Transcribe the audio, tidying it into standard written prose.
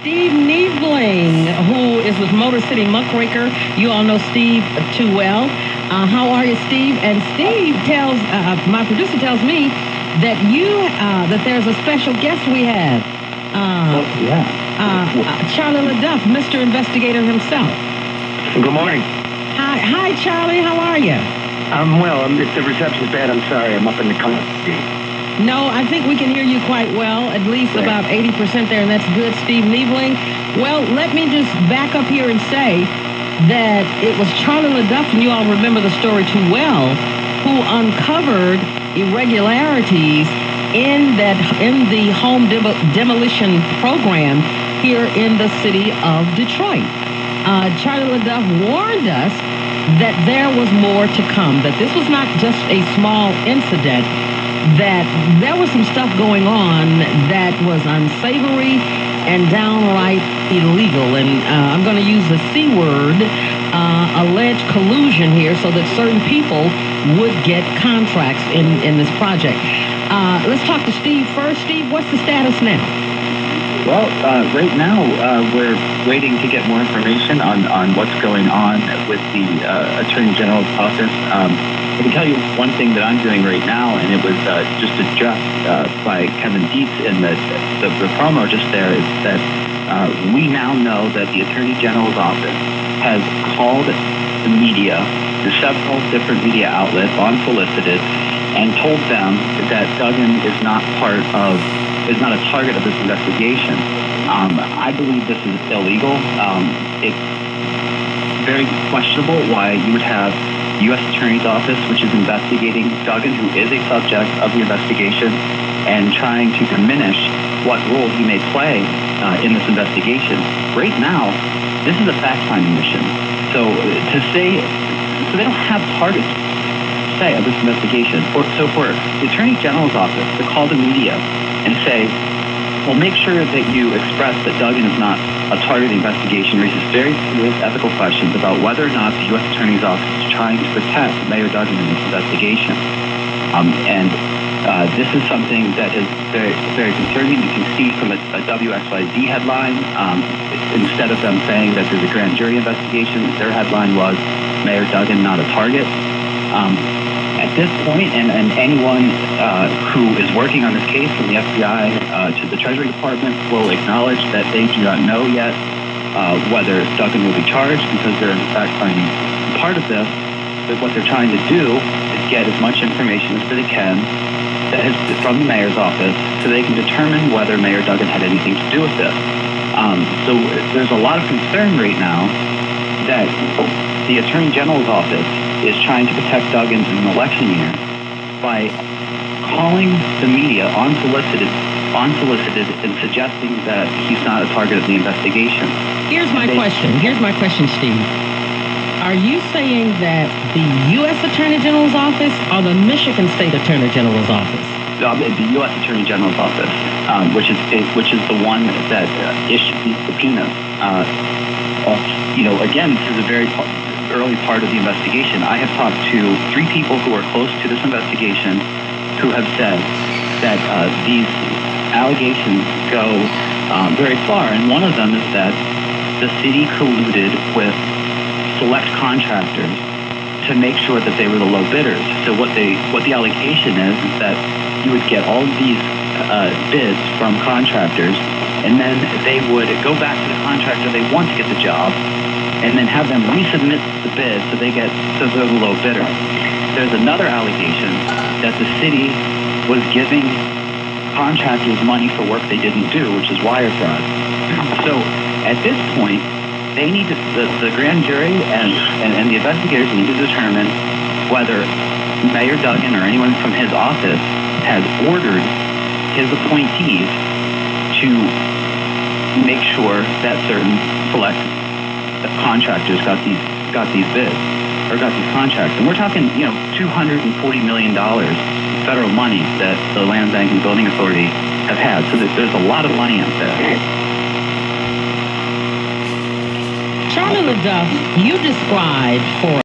Steve Niebling, who is with Motor City Muckraker. You all know Steve too well. How are you, Steve? And Steve tells, my producer tells me that that there's a special guest we have. Charlie LeDuff, Mr. Investigator himself. Good morning. Hi, Charlie. How are you? I'm well. If the reception's bad, I'm sorry. I'm up in the country. No, I think we can hear you quite well, at least about 80% there, and that's good, Steve Niebling. Well, let me just back up here and say that it was Charlie LeDuff, and you all remember the story too well, who uncovered irregularities in the home demolition program here in the city of Detroit. Charlie LeDuff warned us that there was more to come, that this was not just a small incident, that there was some stuff going on that was unsavory and downright illegal. And I'm going to use the C word, alleged collusion here, so that certain people would get contracts in this project. Let's talk to Steve first. Steve, what's the status now? Well, right now, we're waiting to get more information on what's going on with the Attorney General's office. I can tell you one thing that I'm doing right now, and it was just addressed by Kevin Dietz in the promo just there, is that we now know that the Attorney General's office has called the media, to several different media outlets, unsolicited, and told them that Duggan is not a target of this investigation. I believe this is illegal. It's very questionable why you would have the U.S. Attorney's Office, which is investigating Duggan, who is a subject of the investigation, and trying to diminish what role he may play in this investigation. Right now, this is a fact-finding mission. So they don't have targets say of this investigation. So for the Attorney General's office to call the media and say, well, make sure that you express that Duggan is not a target of the investigation, raises very serious ethical questions about whether or not the U.S. Attorney's Office is trying to protect Mayor Duggan in this investigation. This is something that is very, very concerning. You can see from a WXYZ headline, instead of them saying that there's a grand jury investigation, their headline was Mayor Duggan not a target. At this point, and anyone who is working on this case, from the FBI to the Treasury Department, will acknowledge that they do not know yet whether Duggan will be charged, because they're in the fact-finding part of this. But what they're trying to do is get as much information as they can from the mayor's office, so they can determine whether Mayor Duggan had anything to do with this. So there's a lot of concern right now that the Attorney General's office is trying to protect Duggan in an election year by calling the media unsolicited and suggesting that he's not a target of the investigation. Here's my question, Steve. Are you saying that the U.S. Attorney General's office or the Michigan State Attorney General's office? The U.S. Attorney General's office, which is the one that issued these subpoenas. Again, this is a very early part of the investigation. I have talked to 3 people who are close to this investigation who have said that these allegations go very far, and one of them is that the city colluded with select contractors to make sure that they were the low bidders. So what the allegation is that you would get all of these bids from contractors, and then they would go back to the contractor they want to get the job, and then have them resubmit the bid so they're the low bidder. There's another allegation that the city was giving contractors money for work they didn't do, which is wire fraud. So at this point, they need the grand jury and the investigators need to determine whether Mayor Duggan or anyone from his office has ordered his appointees to make sure that certain select contractors got these bids or got these contracts. And we're talking, $240 million federal money that the Land Bank and Building Authority have had. So there's a lot of money out there. Charlie LeDuff, you described for